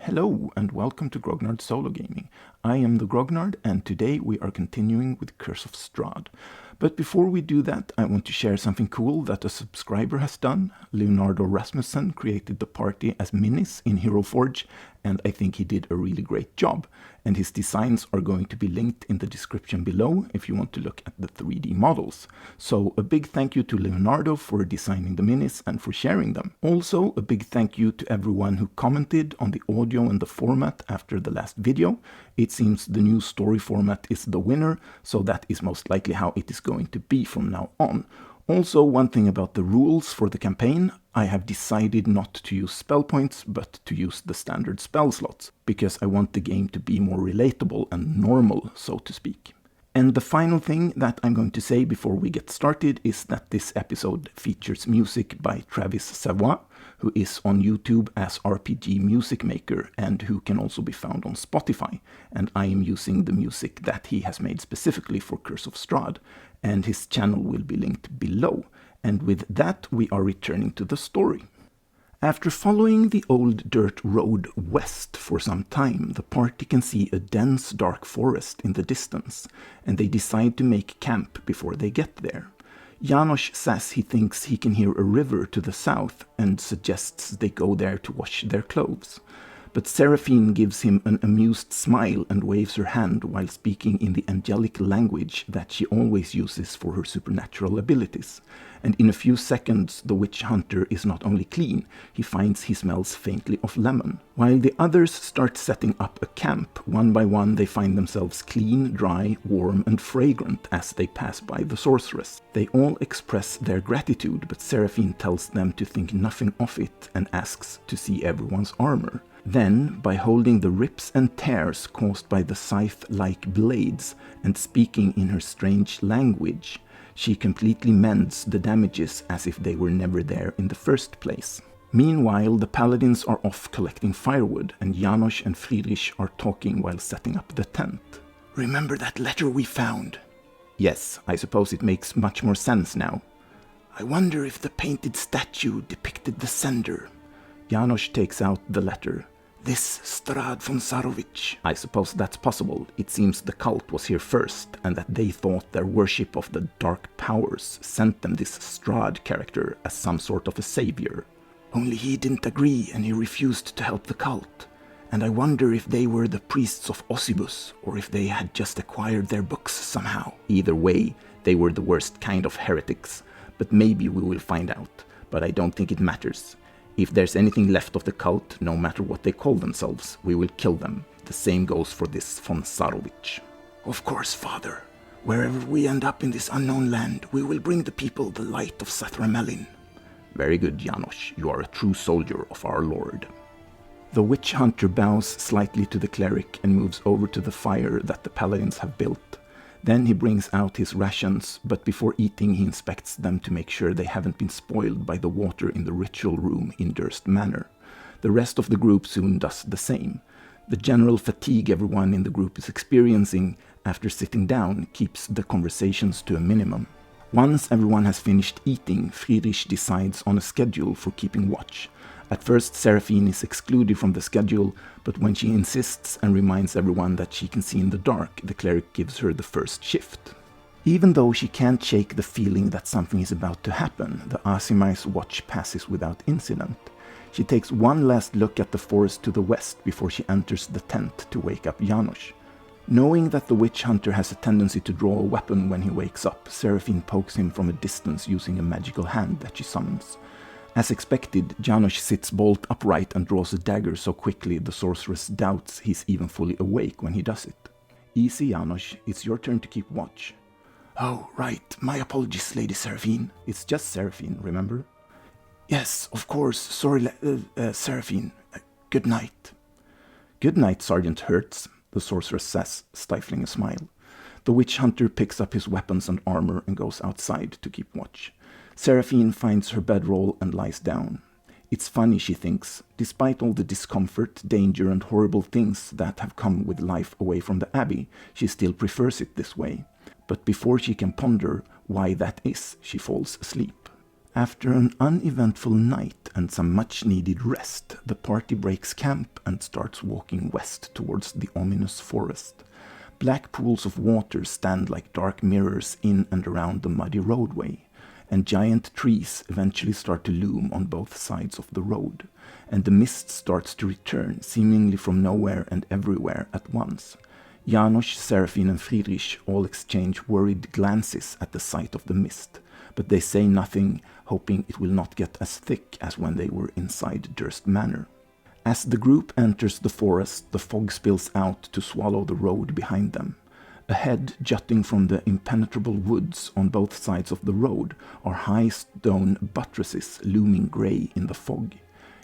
Hello and welcome to Grognard Solo Gaming. I am the Grognard and today we are continuing with Curse of Strahd. But before we do that, I want to share something cool that a subscriber has done. LEONARDO RASMUSSEN created the party as minis in Hero Forge, and I think he did a really great job. And his designs are going to be linked in the description below if you want to look at the 3D models. So a big thank you to Leonardo for designing the minis and for sharing them. Also a big thank you to everyone who commented on the audio and the format after the last video. It seems the new story format is the winner, so that is most likely how it is going to be from now on. Also, one thing about the rules for the campaign, I have decided not to use spell points, but to use the standard spell slots, because I want the game to be more relatable and normal, so to speak. And the final thing that I'm going to say before we get started is that this episode features music by Travis Savoy, who is on YouTube as RPG Music Maker and who can also be found on Spotify. And I am using the music that he has made specifically for Curse of Strahd, and his channel will be linked below. And with that, we are returning to the story. After following the old dirt road west for some time, the party can see a dense dark forest in the distance, and they decide to make camp before they get there. Janosch says he thinks he can hear a river to the south and suggests they go there to wash their clothes. But Seraphine gives him an amused smile and waves her hand while speaking in the angelic language that she always uses for her supernatural abilities. And in a few seconds, the witch hunter is not only clean, he finds he smells faintly of lemon. While the others start setting up a camp, one by one they find themselves clean, dry, warm and fragrant as they pass by the sorceress. They all express their gratitude, but Seraphine tells them to think nothing of it and asks to see everyone's armor. Then, by holding the rips and tears caused by the scythe-like blades and speaking in her strange language, she completely mends the damages as if they were never there in the first place. Meanwhile, the paladins are off collecting firewood, and Janosch and Friedrich are talking while setting up the tent. "Remember that letter we found?" "Yes, I suppose it makes much more sense now." "I wonder if the painted statue depicted the sender." Janosch takes out the letter. "This Strahd von Sarovich." "I suppose that's possible. It seems the cult was here first, and that they thought their worship of the dark powers sent them this Strahd character as some sort of a savior. Only he didn't agree and he refused to help the cult. And I wonder if they were the priests of Ossibus, or if they had just acquired their books somehow. Either way, they were the worst kind of heretics, but maybe we will find out, but I don't think it matters. If there's anything left of the cult, no matter what they call themselves, we will kill them. The same goes for this von Sarovich." "Of course, Father. Wherever we end up in this unknown land, we will bring the people the light of Sathramelin." "Very good, Janosch. You are a true soldier of our Lord." The witch hunter bows slightly to the cleric and moves over to the fire that the paladins have built. Then he brings out his rations, but before eating he inspects them to make sure they haven't been spoiled by the water in the ritual room in Durst Manor. The rest of the group soon does the same. The general fatigue everyone in the group is experiencing after sitting down keeps the conversations to a minimum. Once everyone has finished eating, Friedrich decides on a schedule for keeping watch. At first, Seraphine is excluded from the schedule, but when she insists and reminds everyone that she can see in the dark, the cleric gives her the first shift. Even though she can't shake the feeling that something is about to happen, the Asimai's watch passes without incident. She takes one last look at the forest to the west before she enters the tent to wake up Janosch. Knowing that the witch hunter has a tendency to draw a weapon when he wakes up, Seraphine pokes him from a distance using a magical hand that she summons. As expected, Janosch sits bolt upright and draws a dagger so quickly the sorceress doubts he's even fully awake when he does it. "Easy, Janosch. It's your turn to keep watch." "Oh, right. My apologies, Lady Seraphine." "It's just Seraphine, remember?" "Yes, of course. Sorry, Seraphine. Good night." "Good night, Sergeant Herz," the sorceress says, stifling a smile. The witch hunter picks up his weapons and armor and goes outside to keep watch. Seraphine finds her bedroll and lies down. It's funny, she thinks. Despite all the discomfort, danger and horrible things that have come with life away from the Abbey, she still prefers it this way. But before she can ponder why that is, she falls asleep. After an uneventful night and some much-needed rest, the party breaks camp and starts walking west towards the ominous forest. Black pools of water stand like dark mirrors in and around the muddy roadway, and giant trees eventually start to loom on both sides of the road, and the mist starts to return, seemingly from nowhere and everywhere at once. Janosch, Seraphine and Friedrich all exchange worried glances at the sight of the mist, but they say nothing, hoping it will not get as thick as when they were inside Durst Manor. As the group enters the forest, the fog spills out to swallow the road behind them. Ahead, jutting from the impenetrable woods on both sides of the road, are high stone buttresses looming grey in the fog.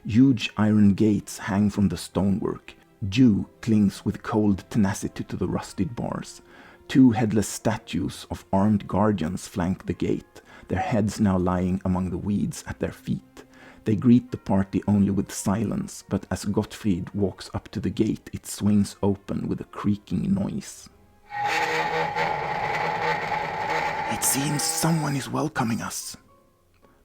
Huge iron gates hang from the stonework. Dew clings with cold tenacity to the rusted bars. 2 headless statues of armed guardians flank the gate, their heads now lying among the weeds at their feet. They greet the party only with silence, but as Gottfried walks up to the gate, it swings open with a creaking noise. "It seems someone is welcoming us."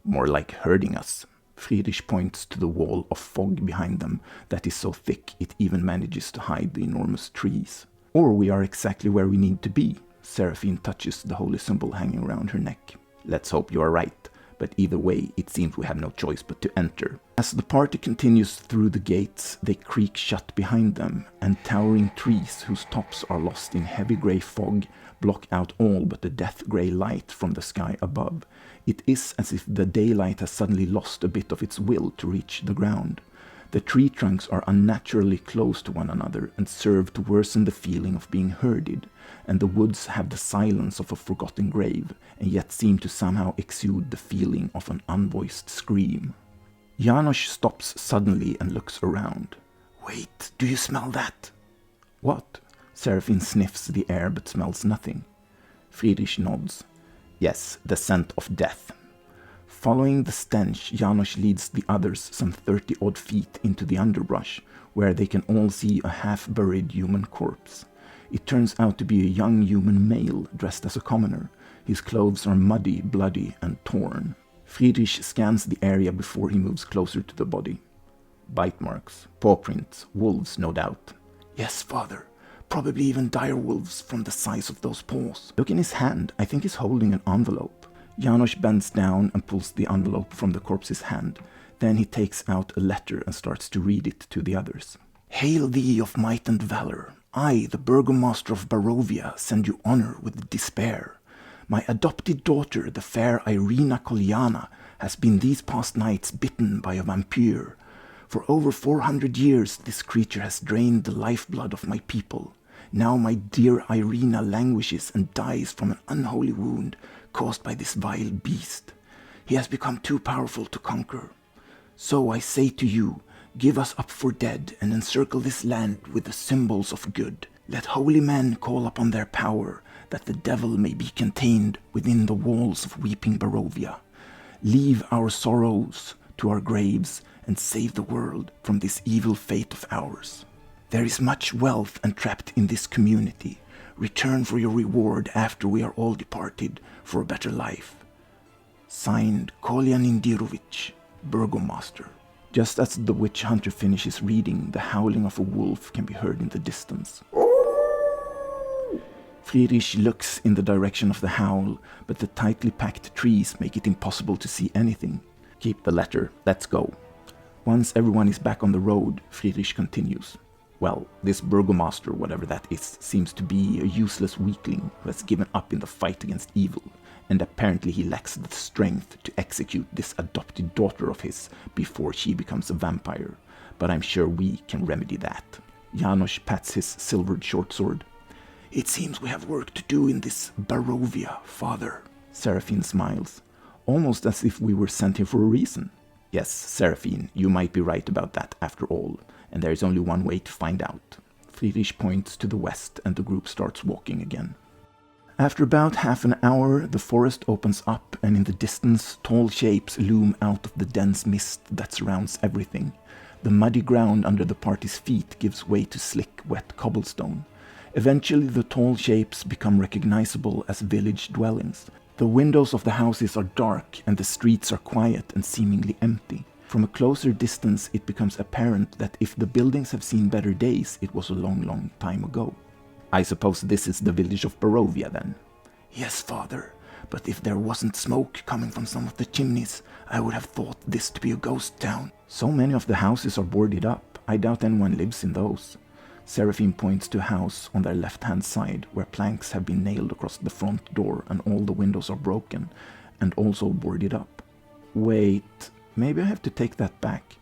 "More like herding us." Friedrich points to the wall of fog behind them that is so thick it even manages to hide the enormous trees. "Or we are exactly where we need to be." Seraphine touches the holy symbol hanging around her neck. "Let's hope you are right, but either way it seems we have no choice but to enter." As the party continues through the gates, they creak shut behind them, and towering trees whose tops are lost in heavy grey fog block out all but the death-grey light from the sky above. It is as if the daylight has suddenly lost a bit of its will to reach the ground. The tree trunks are unnaturally close to one another and serve to worsen the feeling of being herded, and the woods have the silence of a forgotten grave, and yet seem to somehow exude the feeling of an unvoiced scream. Janosch stops suddenly and looks around. "Wait, do you smell that?" "What?" Seraphine sniffs the air but smells nothing. Friedrich nods. "Yes, the scent of death." Following the stench, Janosch leads the others some 30-odd feet into the underbrush, where they can all see a half-buried human corpse. It turns out to be a young human male dressed as a commoner. His clothes are muddy, bloody, and torn. Friedrich scans the area before he moves closer to the body. "Bite marks, paw prints, wolves, no doubt." "Yes, father. Probably even dire wolves from the size of those paws." "Look in his hand. I think he's holding an envelope." Janosch bends down and pulls the envelope from the corpse's hand. Then he takes out a letter and starts to read it to the others. "Hail thee of might and valor. I, the burgomaster of Barovia, send you honor with despair. My adopted daughter, the fair Irina Kolyana, has been these past nights bitten by a vampire. For over 400 years this creature has drained the lifeblood of my people. Now my dear Irina languishes and dies from an unholy wound caused by this vile beast. He has become too powerful to conquer. So I say to you, give us up for dead and encircle this land with the symbols of good. Let holy men call upon their power, that the devil may be contained within the walls of weeping Barovia. Leave our sorrows to our graves and save the world from this evil fate of ours. There is much wealth entrapped in this community. Return for your reward after we are all departed for a better life. Signed, Kolyanin Dirovich, Burgomaster." Just as the witch hunter finishes reading, the howling of a wolf can be heard in the distance. Friedrich looks in the direction of the howl, but the tightly packed trees make it impossible to see anything. "Keep the letter, let's go." Once everyone is back on the road, Friedrich continues. "Well, this burgomaster, whatever that is, seems to be a useless weakling who has given up in the fight against evil, and apparently he lacks the strength to execute this adopted daughter of his before she becomes a vampire. But I'm sure we can remedy that." Janosch pats his silvered short sword. "It seems we have work to do in this Barovia, father." Seraphine smiles, almost as if we were sent here for a reason. "Yes, Seraphine, you might be right about that after all, and there is only one way to find out." Friedrich points to the west and the group starts walking again. After about half an hour, the forest opens up and in the distance tall shapes loom out of the dense mist that surrounds everything. The muddy ground under the party's feet gives way to slick, wet cobblestone. Eventually the tall shapes become recognizable as village dwellings. The windows of the houses are dark and the streets are quiet and seemingly empty. From a closer distance it becomes apparent that if the buildings have seen better days, it was a long, long time ago. I suppose this is the village of Barovia then? Yes, father, but if there wasn't smoke coming from some of the chimneys, I would have thought this to be a ghost town. So many of the houses are boarded up, I doubt anyone lives in those. Seraphine points to a house on their left-hand side where planks have been nailed across the front door and all the windows are broken and also boarded up. Wait, maybe I have to take that back.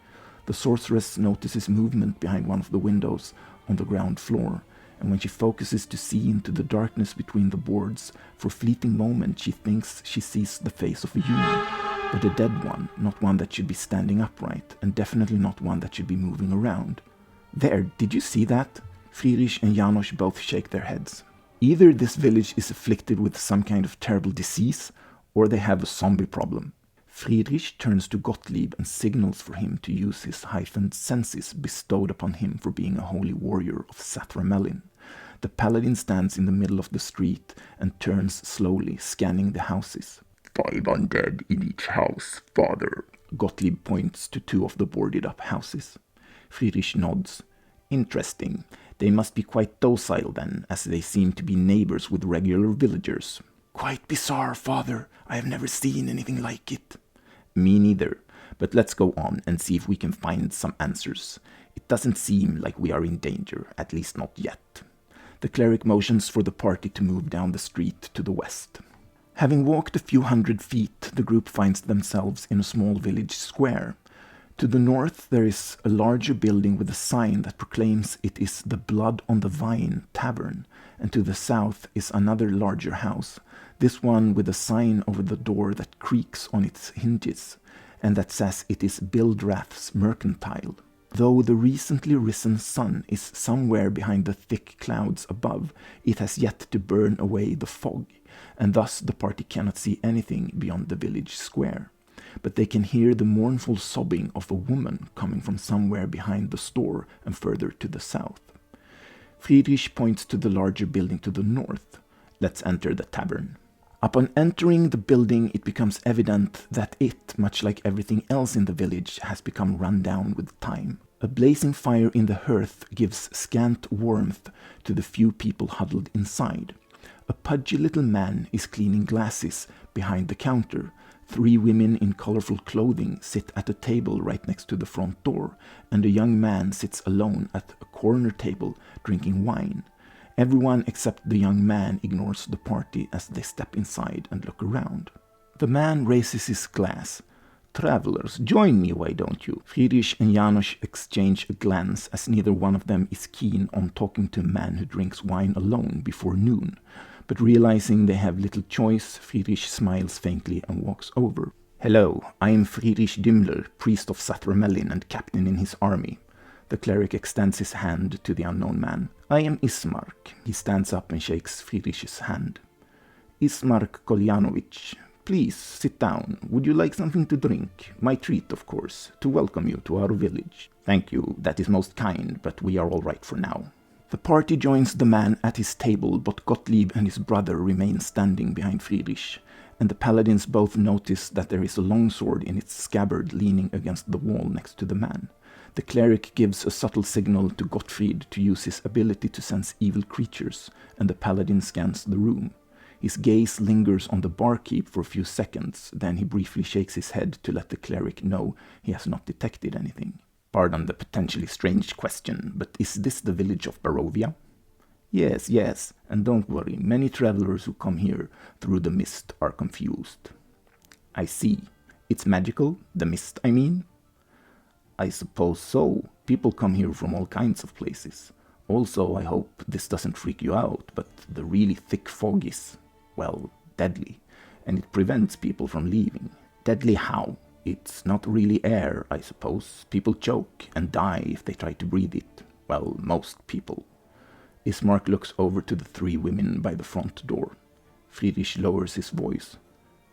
The sorceress notices movement behind one of the windows on the ground floor, and when she focuses to see into the darkness between the boards, for a fleeting moment she thinks she sees the face of a human, but a dead one, not one that should be standing upright, and definitely not one that should be moving around. There, did you see that? Friedrich and Janosch both shake their heads. Either this village is afflicted with some kind of terrible disease, or they have a zombie problem. Friedrich turns to Gottlieb and signals for him to use his heightened senses bestowed upon him for being a holy warrior of Sathramelin. The paladin stands in the middle of the street and turns slowly, scanning the houses. 5 undead in each house, father. Gottlieb points to 2 of the boarded-up houses. Friedrich nods. Interesting. They must be quite docile then, as they seem to be neighbors with regular villagers. Quite bizarre, father. I have never seen anything like it. Me neither, but let's go on and see if we can find some answers. It doesn't seem like we are in danger, at least not yet. The cleric motions for the party to move down the street to the west. Having walked a few hundred feet, the group finds themselves in a small village square. To the north there is a larger building with a sign that proclaims it is the Blood on the Vine Tavern, and to the south is another larger house, this one with a sign over the door that creaks on its hinges, and that says it is Bildrath's Mercantile. Though the recently risen sun is somewhere behind the thick clouds above, it has yet to burn away the fog, and thus the party cannot see anything beyond the village square. But they can hear the mournful sobbing of a woman coming from somewhere behind the store and further to the south. Friedrich points to the larger building to the north. Let's enter the tavern. Upon entering the building, it becomes evident that it, much like everything else in the village, has become run down with time. A blazing fire in the hearth gives scant warmth to the few people huddled inside. A pudgy little man is cleaning glasses behind the counter. 3 women in colorful clothing sit at a table right next to the front door, and a young man sits alone at a corner table drinking wine. Everyone except the young man ignores the party as they step inside and look around. The man raises his glass. Travelers, join me, why don't you? Friedrich and Janosch exchange a glance as neither one of them is keen on talking to a man who drinks wine alone before noon. But realizing they have little choice, Friedrich smiles faintly and walks over. Hello, I am Friedrich Dümmler, priest of Sathramelin and captain in his army. The cleric extends his hand to the unknown man. I am Ismark. He stands up and shakes Friedrich's hand. Ismark Koljanovich, please sit down. Would you like something to drink? My treat, of course, to welcome you to our village. Thank you, that is most kind, but we are all right for now. The party joins the man at his table, but Gottlieb and his brother remain standing behind Friedrich, and the paladins both notice that there is a longsword in its scabbard leaning against the wall next to the man. The cleric gives a subtle signal to Gottfried to use his ability to sense evil creatures, and the paladin scans the room. His gaze lingers on the barkeep for a few seconds, then he briefly shakes his head to let the cleric know he has not detected anything. Pardon the potentially strange question, but is this the village of Barovia? Yes, and don't worry, many travelers who come here through the mist are confused. I see. It's magical? The mist, I mean? I suppose so. People come here from all kinds of places. Also, I hope this doesn't freak you out, but the really thick fog is, well, deadly, and it prevents people from leaving. Deadly how? It's not really air, I suppose. People choke and die if they try to breathe it. Well, most people. Ismark looks over to the 3 women by the front door. Friedrich lowers his voice.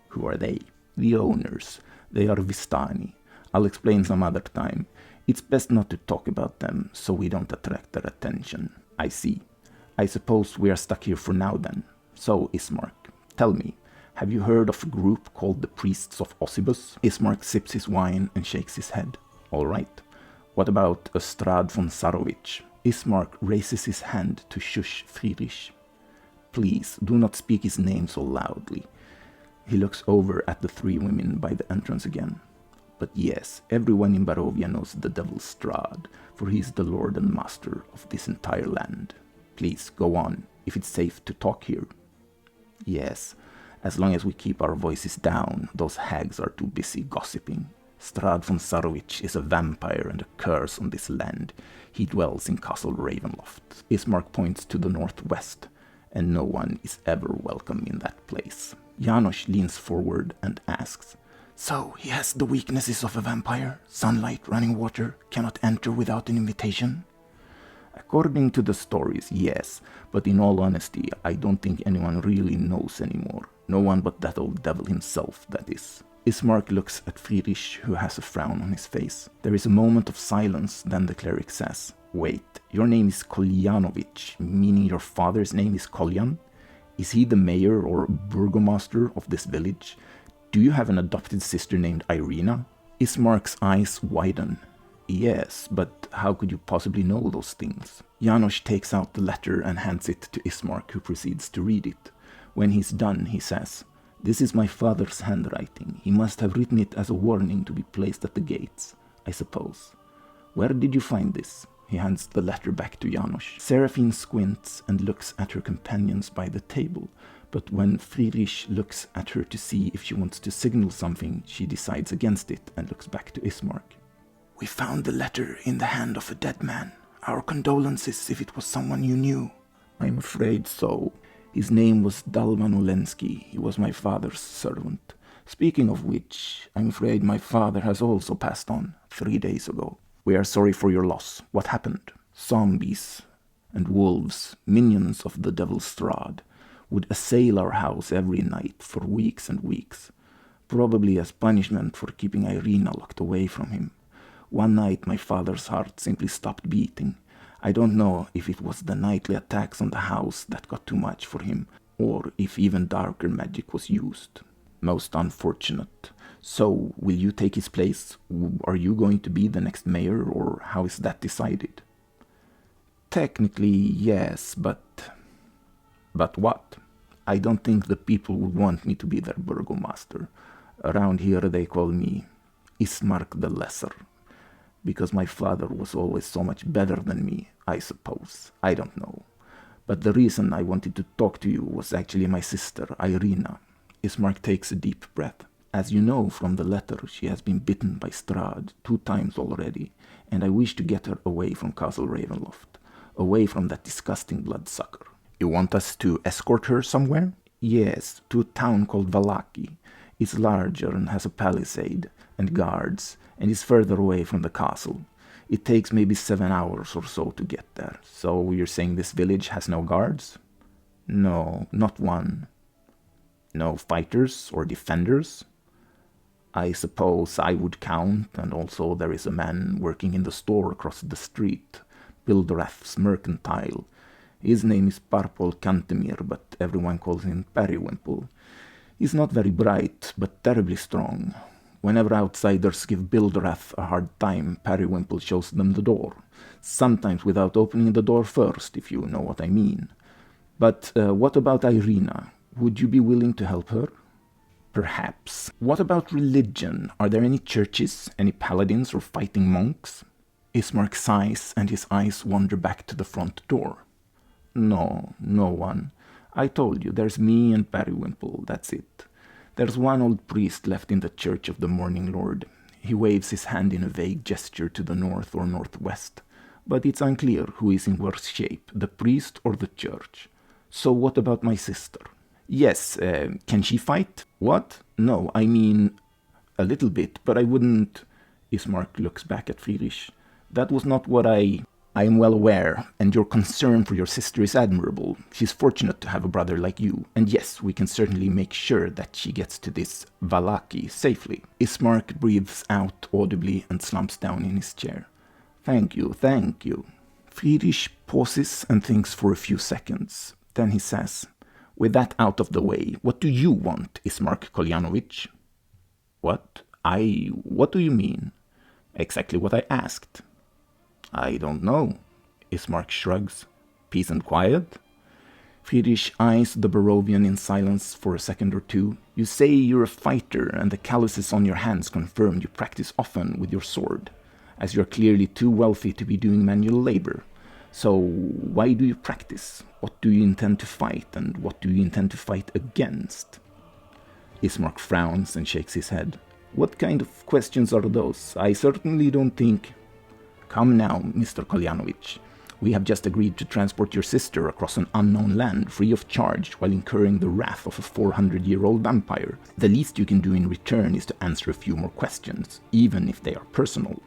Who are they? The owners. They are Vistani. I'll explain some other time. It's best not to talk about them, so we don't attract their attention. I see. I suppose we are stuck here for now then. So, Ismark, tell me, Have you heard of a group called the Priests of Ossibus? Ismark sips his wine and shakes his head. All right. What about a Strahd von Sarovic? Ismark raises his hand to shush Friedrich. Please, do not speak his name so loudly. He looks over at the three women by the entrance again. But yes, everyone in Barovia knows the devil Strahd, for he is the lord and master of this entire land. Please, go on, if it's safe to talk here. Yes, as long as we keep our voices down, those hags are too busy gossiping. Strahd von Sarovic is a vampire and a curse on this land. He dwells in Castle Ravenloft. Ismark points to the northwest, and no one is ever welcome in that place. Janosch leans forward and asks, So, he has the weaknesses of a vampire? Sunlight, running water, cannot enter without an invitation? According to the stories, yes, but in all honesty, I don't think anyone really knows anymore. No one but that old devil himself, that is. Ismark looks at Friedrich, who has a frown on his face. There is a moment of silence, then the cleric says, Wait, your name is Koljanovic, meaning your father's name is Koljan? Is he the mayor or burgomaster of this village? Do you have an adopted sister named Irina? Ismark's eyes widen. Yes, but how could you possibly know those things? Janosch takes out the letter and hands it to Ismark, who proceeds to read it. When he's done, he says, This is my father's handwriting. He must have written it as a warning to be placed at the gates, I suppose. Where did you find this? He hands the letter back to Janosch. Seraphine squints and looks at her companions by the table, but when Friedrich looks at her to see if she wants to signal something, she decides against it and looks back to Ismark. We found the letter in the hand of a dead man. Our condolences if it was someone you knew. I'm afraid so. His name was Dalman Olensky. He was my father's servant. Speaking of which, I'm afraid my father has also passed on 3 days ago. We are sorry for your loss. What happened? Zombies and wolves, minions of the devil Strahd, would assail our house every night for weeks and weeks, probably as punishment for keeping Irina locked away from him. One night my father's heart simply stopped beating. I don't know if it was the nightly attacks on the house that got too much for him, or if even darker magic was used. Most unfortunate. So, will you take his place? Are you going to be the next mayor, or how is that decided? Technically, yes, but... But what? I don't think the people would want me to be their burgomaster. Around here they call me Ismark the Lesser. Because my father was always so much better than me, I suppose. I don't know. But the reason I wanted to talk to you was actually my sister, Irina. Ismark takes a deep breath. As you know from the letter, she has been bitten by Strahd 2 times already, and I wish to get her away from Castle Ravenloft, away from that disgusting bloodsucker. You want us to escort her somewhere? Yes, to a town called Vallaki. It's larger and has a palisade and guards, and is further away from the castle. It takes maybe 7 hours or so to get there. So you're saying this village has no guards? No, not one. No fighters or defenders? I suppose I would count, and also there is a man working in the store across the street, Bildrath's Mercantile. His name is Parpol Cantemir, but everyone calls him Periwimple. He's not very bright, but terribly strong. Whenever outsiders give Bildrath a hard time, Periwimple shows them the door. Sometimes without opening the door first, if you know what I mean. But what about Irina? Would you be willing to help her? Perhaps. What about religion? Are there any churches, any paladins or fighting monks? Ismark sighs and his eyes wander back to the front door. No, no one. I told you, there's me and Periwimple, that's it. There's one old priest left in the Church of the Morning Lord. He waves his hand in a vague gesture to the north or northwest, but it's unclear who is in worse shape, the priest or the church. So what about my sister? Yes, can she fight? What? No, I mean, a little bit, but I wouldn't... Ismark looks back at Friedrich. That was not what I am well aware, and your concern for your sister is admirable. She's fortunate to have a brother like you, and yes, we can certainly make sure that she gets to this Vallaki safely. Ismark breathes out audibly and slumps down in his chair. Thank you, thank you. Friedrich pauses and thinks for a few seconds. Then he says, With that out of the way, what do you want, Ismark Kolyanovich? What? What do you mean? Exactly what I asked. I don't know. Ismark shrugs. Peace and quiet? Friedrich eyes the Barovian in silence for a second or two. You say you're a fighter, and the calluses on your hands confirm you practice often with your sword, as you're clearly too wealthy to be doing manual labor. So why do you practice? What do you intend to fight, and what do you intend to fight against? Ismark frowns and shakes his head. What kind of questions are those? I certainly don't think... Come now, Mr. Kolyanovich. We have just agreed to transport your sister across an unknown land free of charge while incurring the wrath of a 400-year-old vampire. The least you can do in return is to answer a few more questions, even if they are personal.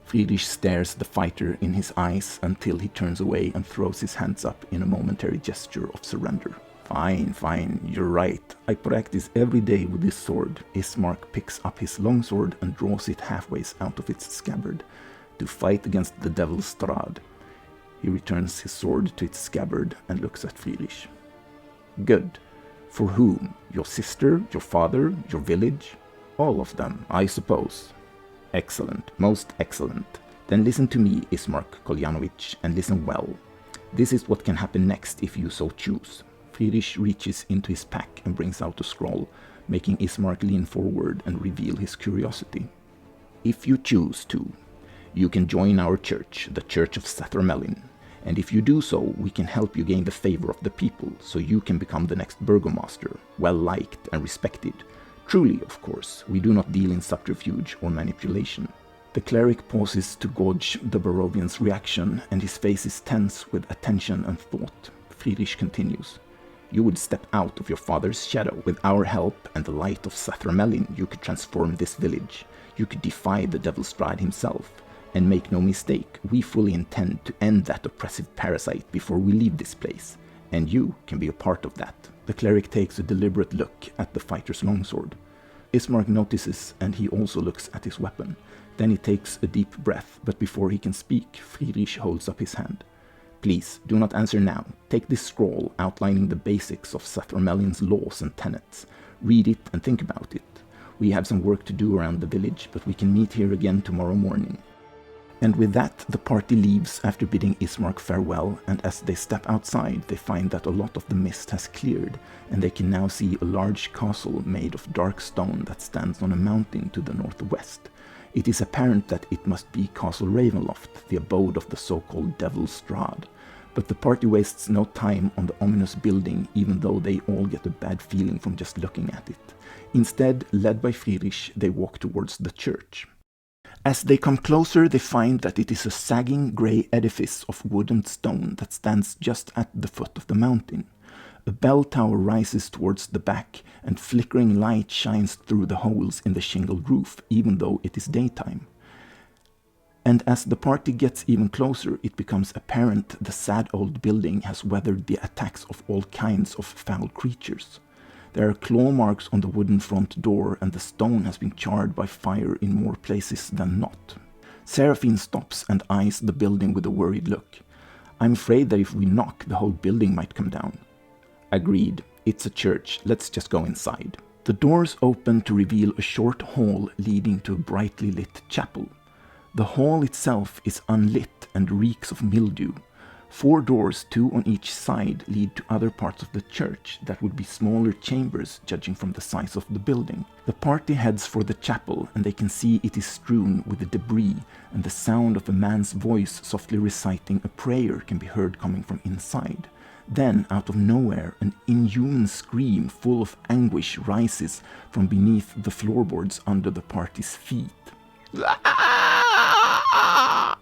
Friedrich stares the fighter in his eyes until he turns away and throws his hands up in a momentary gesture of surrender. Fine, you're right. I practice every day with this sword. Ismark picks up his longsword and draws it halfway out of its scabbard to fight against the devil Strahd. He returns his sword to its scabbard and looks at Friedrich. Good. For whom? Your sister? Your father? Your village? All of them, I suppose. Excellent, most excellent. Then listen to me, Ismark Kolyanovich, and listen well. This is what can happen next if you so choose. Friedrich reaches into his pack and brings out a scroll, making Ismark lean forward and reveal his curiosity. If you choose to, you can join our church, the Church of Sathramelin, and if you do so, we can help you gain the favor of the people, so you can become the next burgomaster, well-liked and respected. Truly, of course, we do not deal in subterfuge or manipulation. The cleric pauses to gauge the Barovian's reaction, and his face is tense with attention and thought. Friedrich continues. You would step out of your father's shadow. With our help and the light of Sathramelin, you could transform this village. You could defy the devil Strahd himself. And make no mistake, we fully intend to end that oppressive parasite before we leave this place. And you can be a part of that. The cleric takes a deliberate look at the fighter's longsword. Ismark notices, and he also looks at his weapon. Then he takes a deep breath, but before he can speak, Friedrich holds up his hand. Please, do not answer now. Take this scroll outlining the basics of Sathramelin's laws and tenets. Read it and think about it. We have some work to do around the village, but we can meet here again tomorrow morning. And with that, the party leaves after bidding Ismark farewell, and as they step outside, they find that a lot of the mist has cleared, and they can now see a large castle made of dark stone that stands on a mountain to the northwest. It is apparent that it must be Castle Ravenloft, the abode of the so-called Devil Strahd. But the party wastes no time on the ominous building, even though they all get a bad feeling from just looking at it. Instead, led by Friedrich, they walk towards the church. As they come closer, they find that it is a sagging grey edifice of wood and stone that stands just at the foot of the mountain. A bell tower rises towards the back, and flickering light shines through the holes in the shingled roof, even though it is daytime. And as the party gets even closer, it becomes apparent the sad old building has weathered the attacks of all kinds of foul creatures. There are claw marks on the wooden front door, and the stone has been charred by fire in more places than not. Seraphine stops and eyes the building with a worried look. I'm afraid that if we knock, the whole building might come down. Agreed. It's a church. Let's just go inside. The doors open to reveal a short hall leading to a brightly lit chapel. The hall itself is unlit and reeks of mildew. 4 doors, 2 on each side, lead to other parts of the church that would be smaller chambers judging from the size of the building. The party heads for the chapel, and they can see it is strewn with debris, and the sound of a man's voice softly reciting a prayer can be heard coming from inside. Then, out of nowhere, an inhuman scream full of anguish rises from beneath the floorboards under the party's feet.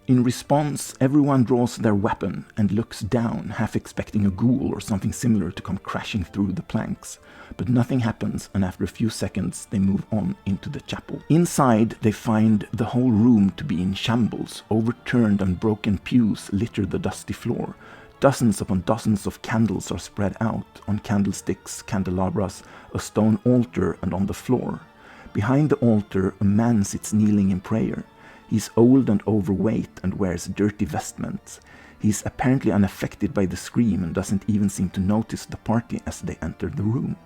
In response, everyone draws their weapon and looks down, half expecting a ghoul or something similar to come crashing through the planks. But nothing happens, and after a few seconds they move on into the chapel. Inside, they find the whole room to be in shambles. Overturned and broken pews litter the dusty floor. Dozens upon dozens of candles are spread out, on candlesticks, candelabras, a stone altar, and on the floor. Behind the altar, a man sits kneeling in prayer. He is old and overweight and wears dirty vestments. He's apparently unaffected by the scream and doesn't even seem to notice the party as they enter the room.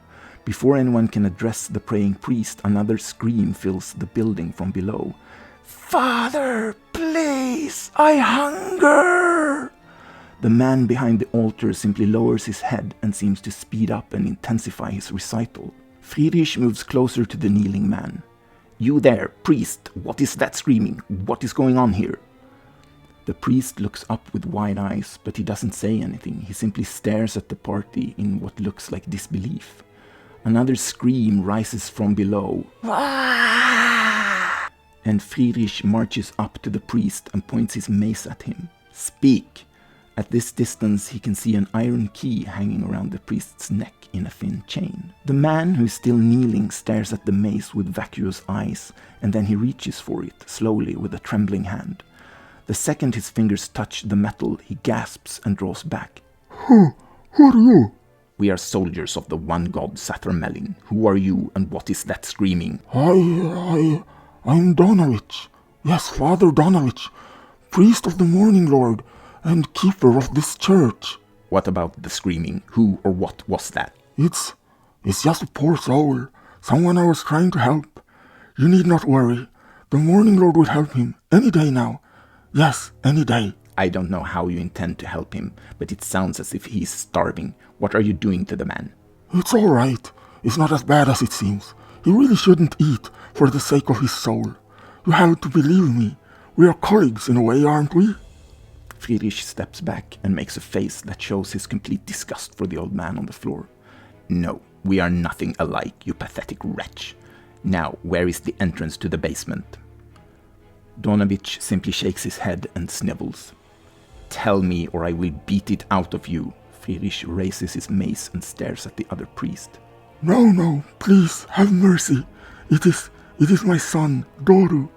Before anyone can address the praying priest, another scream fills the building from below. "Father, please, I hunger!" The man behind the altar simply lowers his head and seems to speed up and intensify his recital. Friedrich moves closer to the kneeling man. "You there, priest, what is that screaming? What is going on here?" The priest looks up with wide eyes, but he doesn't say anything. He simply stares at the party in what looks like disbelief. Another scream rises from below. And Friedrich marches up to the priest and points his mace at him. "Speak!" At this distance, he can see an iron key hanging around the priest's neck in a thin chain. The man, who is still kneeling, stares at the mace with vacuous eyes, and then he reaches for it, slowly, with a trembling hand. The second his fingers touch the metal, he gasps and draws back. Who are you?" "We are soldiers of the one god Sathramelin. Who are you, and what is that screaming?" I'm Donovich. Yes, Father Donovich, priest of the Morning Lord, and keeper of this church." "What about the screaming? Who or what was that?" It's just a poor soul, someone I was trying to help. You need not worry. The Morning Lord will help him any day now. Yes, any day." "I don't know how you intend to help him, but it sounds as if he's starving. What are you doing to the man?" "It's all right. It's not as bad as it seems. He really shouldn't eat for the sake of his soul. You have to believe me. We are colleagues in a way, aren't we?" Friedrich steps back and makes a face that shows his complete disgust for the old man on the floor. "No, we are nothing alike, you pathetic wretch. Now, where is the entrance to the basement?" Donovich simply shakes his head and snivels. "Tell me, or I will beat it out of you." Friedrich raises his mace and stares at the other priest. No, please, have mercy. It is my son, Doru.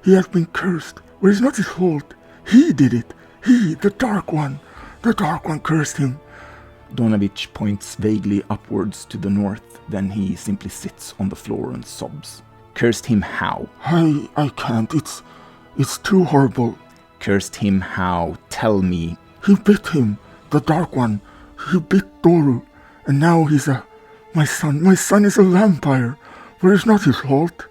He has been cursed, but it's not his fault. He did it. He, the Dark One cursed him." Donovich points vaguely upwards to the north, then he simply sits on the floor and sobs. "Cursed him how?" I can't. It's too horrible." "Cursed him how? Tell me." "He bit him, the Dark One. He bit Doru, and now he's my son is a vampire, but it's not his fault.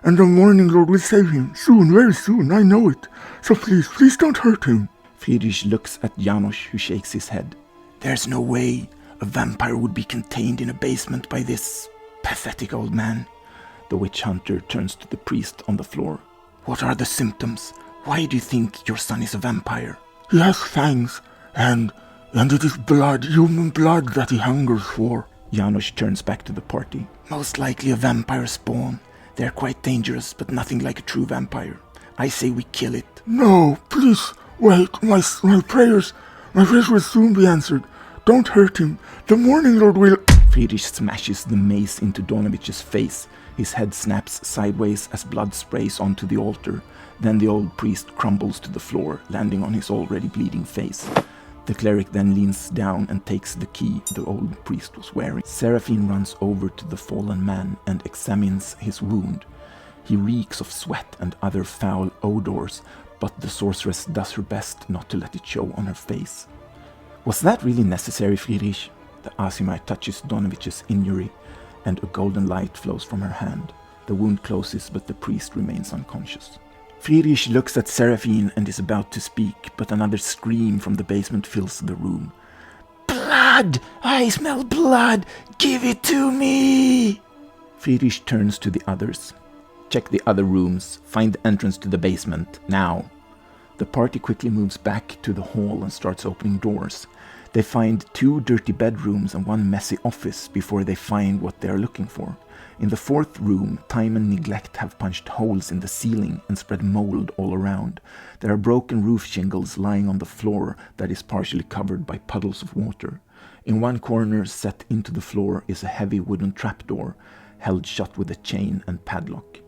And the Morning Lord will save him, soon, very soon, I know it. So please don't hurt him." Friedrich looks at Janosch, who shakes his head. "There's no way a vampire would be contained in a basement by this pathetic old man." The witch hunter turns to the priest on the floor. "What are the symptoms? Why do you think your son is a vampire?" "He has fangs, and it is blood, human blood, that he hungers for." Janosch turns back to the party. "Most likely a vampire spawn. They're quite dangerous, but nothing like a true vampire. I say we kill it." "No, please, wait, my prayers will soon be answered. Don't hurt him. The Morning Lord will..." Friedrich smashes the mace into Donovich's face. His head snaps sideways as blood sprays onto the altar. Then the old priest crumbles to the floor, landing on his already bleeding face. The cleric then leans down and takes the key the old priest was wearing. Seraphine runs over to the fallen man and examines his wound. He reeks of sweat and other foul odors, but the sorceress does her best not to let it show on her face. "Was that really necessary, Friedrich?" The Asimite touches Donovich's injury, and a golden light flows from her hand. The wound closes, but the priest remains unconscious. Friedrich looks at Seraphine and is about to speak, but another scream from the basement fills the room. "Blood! I smell blood! Give it to me!" Friedrich turns to the others. "Check the other rooms. Find the entrance to the basement, now." The party quickly moves back to the hall and starts opening doors. They find 2 dirty bedrooms and 1 messy office before they find what they are looking for. In the 4th room, time and neglect have punched holes in the ceiling and spread mold all around. There are broken roof shingles lying on the floor that is partially covered by puddles of water. In one corner, set into the floor, is a heavy wooden trapdoor, held shut with a chain and padlock.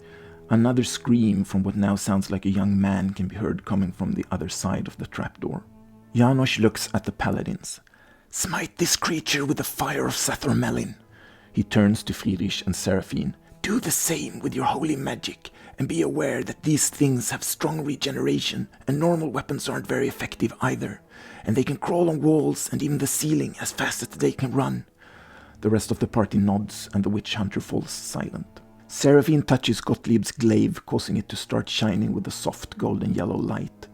Another scream from what now sounds like a young man can be heard coming from the other side of the trapdoor. Janosch looks at the paladins. "Smite this creature with the fire of Sathramelin." He turns to Friedrich and Seraphine. "Do the same with your holy magic, and be aware that these things have strong regeneration, and normal weapons aren't very effective either. and they can crawl on walls and even the ceiling as fast as they can run. The rest of the party nods, and the witch hunter falls silent. Seraphine touches Gottlieb's glaive, causing it to start shining with a soft golden yellow light.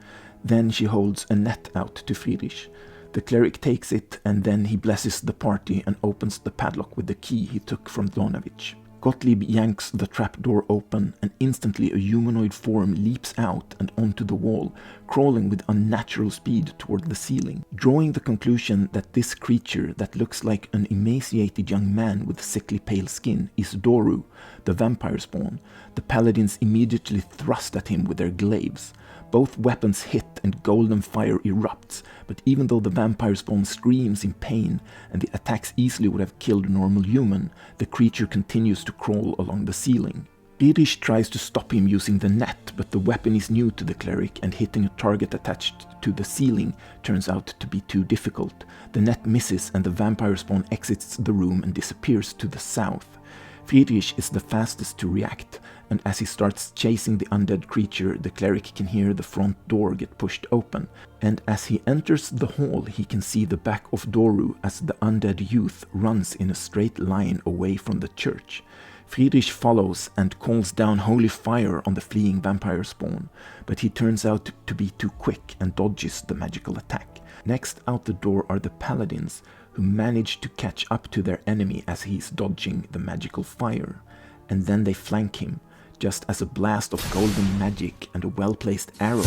Then she holds a net out to Friedrich. The cleric takes it, and then he blesses the party and opens the padlock with the key he took from Donovich. Gottlieb yanks the trapdoor open, and instantly a humanoid form leaps out and onto the wall, crawling with unnatural speed toward the ceiling. Drawing the conclusion that this creature that looks like an emaciated young man with sickly pale skin is Doru, the vampire spawn, the paladins immediately thrust at him with their glaives. Both weapons hit and golden fire erupts, but even though the vampire spawn screams in pain and the attacks easily would have killed a normal human, the creature continues to crawl along the ceiling. Friedrich tries to stop him using the net, but the weapon is new to the cleric, and hitting a target attached to the ceiling turns out to be too difficult. The net misses and the vampire spawn exits the room and disappears to the south. Friedrich is the fastest to react, and as he starts chasing the undead creature, the cleric can hear the front door get pushed open, and as he enters the hall he can see the back of Doru as the undead youth runs in a straight line away from the church. Friedrich follows and calls down holy fire on the fleeing vampire spawn, but he turns out to be too quick and dodges the magical attack. Next out the door are the paladins, who manage to catch up to their enemy as he's dodging the magical fire, and then they flank him, just as a blast of golden magic and a well-placed arrow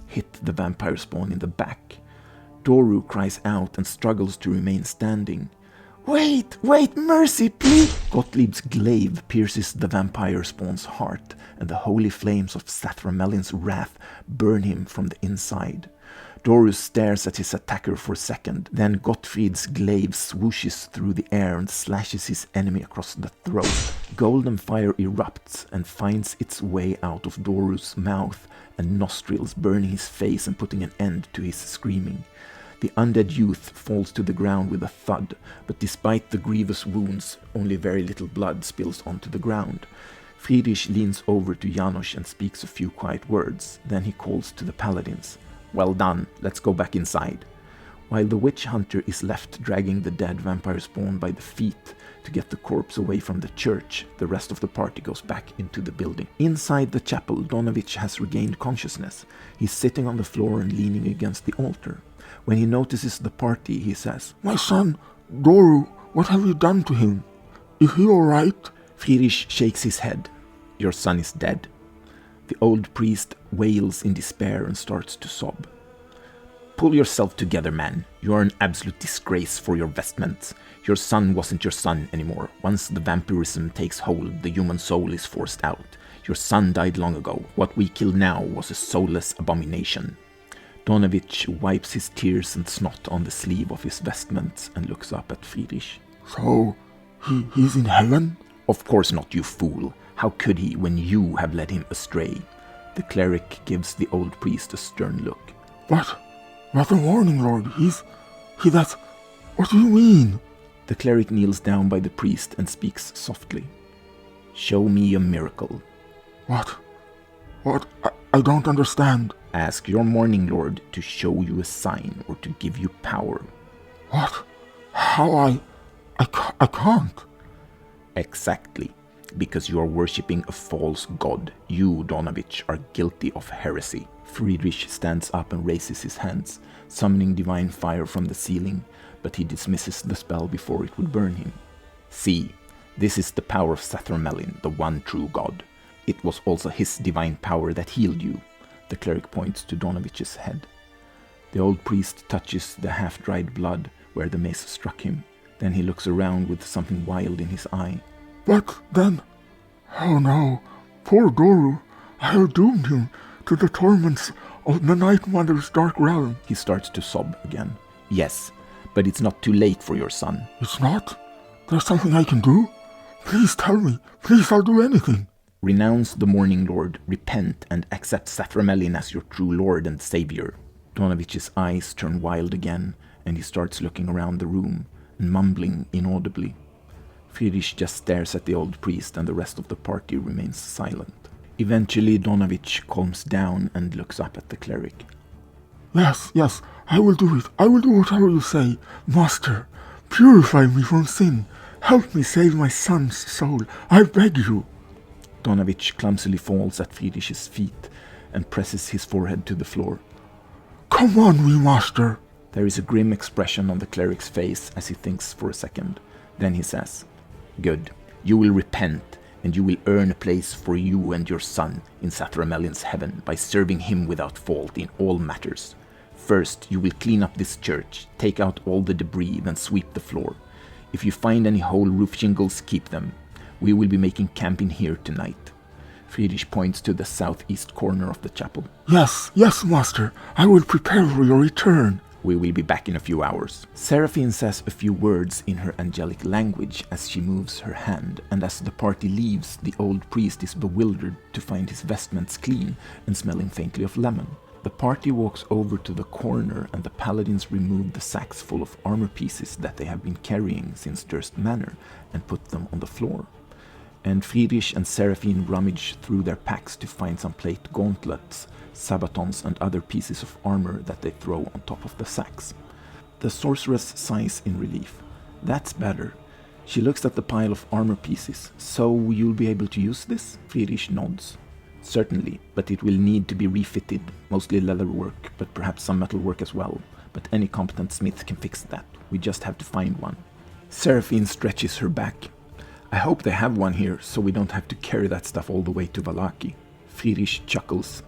hit the vampire spawn in the back. Doru cries out and struggles to remain standing. Wait, mercy, please! Gottlieb's glaive pierces the vampire spawn's heart, and the holy flames of Sathramelin's wrath burn him from the inside. Doru stares at his attacker for a second, then Gottfried's glaive swooshes through the air and slashes his enemy across the throat. Golden fire erupts and finds its way out of Doru's mouth and nostrils, burning his face and putting an end to his screaming. The undead youth falls to the ground with a thud, but despite the grievous wounds, only very little blood spills onto the ground. Friedrich leans over to Janosch and speaks a few quiet words, then he calls to the paladins. Well done, let's go back inside. While the witch hunter is left dragging the dead vampire spawn by the feet to get the corpse away from the church, the rest of the party goes back into the building. Inside the chapel, Donovich has regained consciousness. He's sitting on the floor and leaning against the altar. When he notices the party, he says, My son, Doru, what have you done to him? Is he all right? Friedrich shakes his head. Your son is dead. The old priest wails in despair and starts to sob. Pull yourself together, man. You are an absolute disgrace for your vestments. Your son wasn't your son anymore. Once the vampirism takes hold, the human soul is forced out. Your son died long ago. What we kill now was a soulless abomination. Donovich wipes his tears and snot on the sleeve of his vestments and looks up at Friedrich. So, he's in heaven? Of course not, you fool. How could he when you have led him astray? The cleric gives the old priest a stern look. But a warning, Lord. What do you mean? The cleric kneels down by the priest and speaks softly. Show me a miracle. What? I don't understand. Ask your morning lord to show you a sign or to give you power. What? How I can't. Exactly. Because you are worshipping a false god. You, Donovich, are guilty of heresy. Friedrich stands up and raises his hands, summoning divine fire from the ceiling, but he dismisses the spell before it would burn him. See, this is the power of Sathramelin, the one true god. It was also his divine power that healed you. The cleric points to Donovich's head. The old priest touches the half-dried blood where the mace struck him. Then he looks around with something wild in his eye. But then... Oh no, poor Doru. I have doomed him to the torments of the Night Mother's dark realm. He starts to sob again. Yes, but it's not too late for your son. It's not? There's something I can do? Please tell me. Please, I'll do anything. Renounce the Morning Lord, repent, and accept Sathramelin as your true lord and savior. Donovich's eyes turn wild again, and he starts looking around the room and mumbling inaudibly. Friedrich just stares at the old priest, and the rest of the party remains silent. Eventually, Donovich calms down and looks up at the cleric. Yes, I will do it. I will do whatever you say. Master, purify me from sin. Help me save my son's soul. I beg you. Donovich clumsily falls at Friedrich's feet and presses his forehead to the floor. Come on, wee master. There is a grim expression on the cleric's face as he thinks for a second. Then he says, Good, you will repent, and you will earn a place for you and your son in Sathramelin's heaven by serving him without fault in all matters. First, you will clean up this church, take out all the debris, then sweep the floor. If you find any whole roof shingles, keep them. We will be making camp in here tonight. Friedrich points to the southeast corner of the chapel. Yes, master. I will prepare for your return. We will be back in a few hours. Seraphine says a few words in her angelic language as she moves her hand, and as the party leaves, the old priest is bewildered to find his vestments clean and smelling faintly of lemon. The party walks over to the corner, and the paladins remove the sacks full of armor pieces that they have been carrying since Durst Manor and put them on the floor. And Friedrich and Seraphine rummage through their packs to find some plate gauntlets, sabatons and other pieces of armor that they throw on top of the sacks. The sorceress sighs in relief. That's better. She looks at the pile of armor pieces. So you'll be able to use this? Friedrich nods. Certainly, but it will need to be refitted, mostly leather work, but perhaps some metal work as well. But any competent smith can fix that. We just have to find one. Seraphine stretches her back. I hope they have one here, so we don't have to carry that stuff all the way to Vallaki. Friedrich chuckles.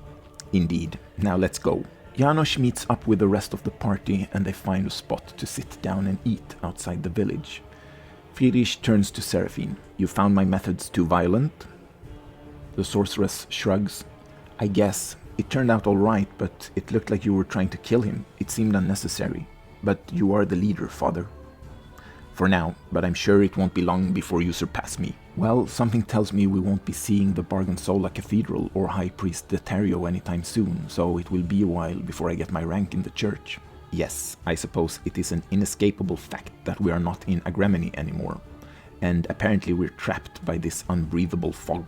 Indeed. Now let's go. Janosch meets up with the rest of the party, and they find a spot to sit down and eat outside the village. Friedrich turns to Seraphine. You found my methods too violent? The sorceress shrugs. I guess. It turned out all right, but it looked like you were trying to kill him. It seemed unnecessary. But you are the leader, father. For now, but I'm sure it won't be long before you surpass me. Well, something tells me we won't be seeing the Bargenzola Cathedral or High Priest Detario anytime soon, so it will be a while before I get my rank in the church. Yes, I suppose it is an inescapable fact that we are not in Agremeni anymore, and apparently we're trapped by this unbreathable fog.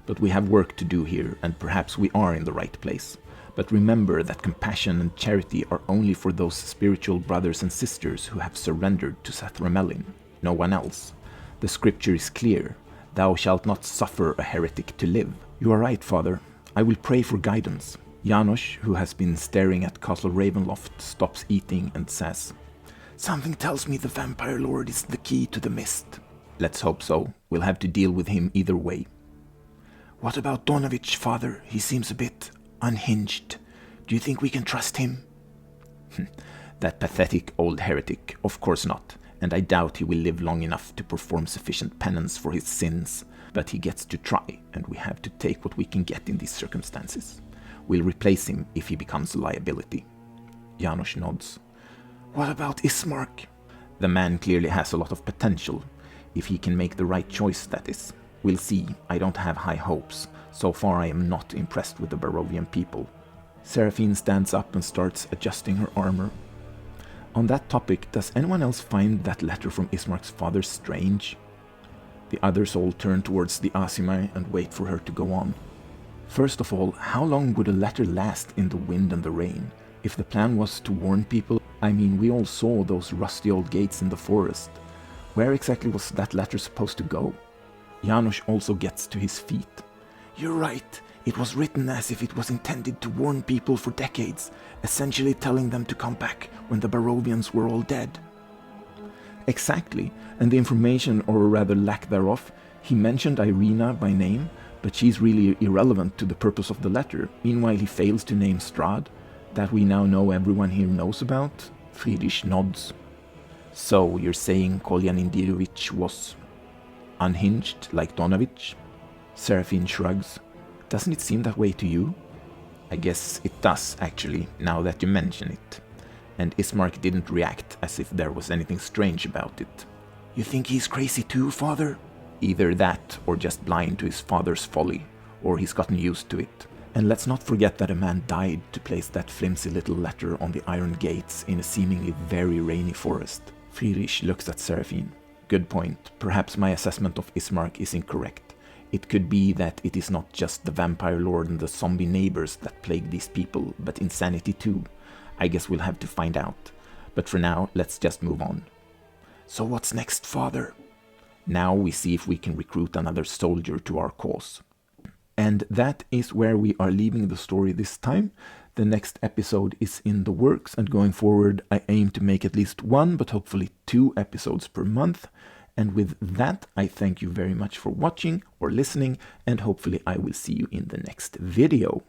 But we have work to do here, and perhaps we are in the right place. But remember that compassion and charity are only for those spiritual brothers and sisters who have surrendered to Sathramelin, no one else. The scripture is clear. Thou shalt not suffer a heretic to live. You are right, father. I will pray for guidance. Janosch, who has been staring at Castle Ravenloft, stops eating and says, Something tells me the Vampire Lord is the key to the mist. Let's hope so. We'll have to deal with him either way. What about Donovich, father? He seems a bit unhinged. Do you think we can trust him? That pathetic old heretic, of course not, and I doubt he will live long enough to perform sufficient penance for his sins, but he gets to try, and we have to take what we can get in these circumstances. We'll replace him if he becomes a liability. Janosch nods. What about Ismark? The man clearly has a lot of potential, if he can make the right choice, that is. We'll see. I don't have high hopes. So far I am not impressed with the Barovian people. Seraphine stands up and starts adjusting her armor. On that topic, does anyone else find that letter from Ismark's father strange? The others all turn towards the Asimai and wait for her to go on. First of all, how long would a letter last in the wind and the rain? If the plan was to warn people, I mean, we all saw those rusty old gates in the forest. Where exactly was that letter supposed to go? Janosch also gets to his feet. You're right. It was written as if it was intended to warn people for decades, essentially telling them to come back when the Barovians were all dead. Exactly, and the information, or rather lack thereof, he mentioned Irina by name, but she's really irrelevant to the purpose of the letter. Meanwhile, he fails to name Strahd, that we now know everyone here knows about. Friedrich nods. So, you're saying Kolyan Indirovich was unhinged, like Donovich? Seraphine shrugs. Doesn't it seem that way to you? I guess it does, actually, now that you mention it. And Ismark didn't react as if there was anything strange about it. You think he's crazy too, father? Either that, or just blind to his father's folly, or he's gotten used to it. And let's not forget that a man died to place that flimsy little letter on the iron gates in a seemingly very rainy forest. Friedrich looks at Seraphine. Good point. Perhaps my assessment of Ismark is incorrect. It could be that it is not just the Vampire Lord and the zombie neighbors that plague these people, but insanity too. I guess we'll have to find out. But for now, let's just move on. So what's next, Father? Now we see if we can recruit another soldier to our cause. And that is where we are leaving the story this time. The next episode is in the works, and going forward I aim to make at least 1, but hopefully 2 episodes per month. And with that, I thank you very much for watching or listening, and hopefully I will see you in the next video.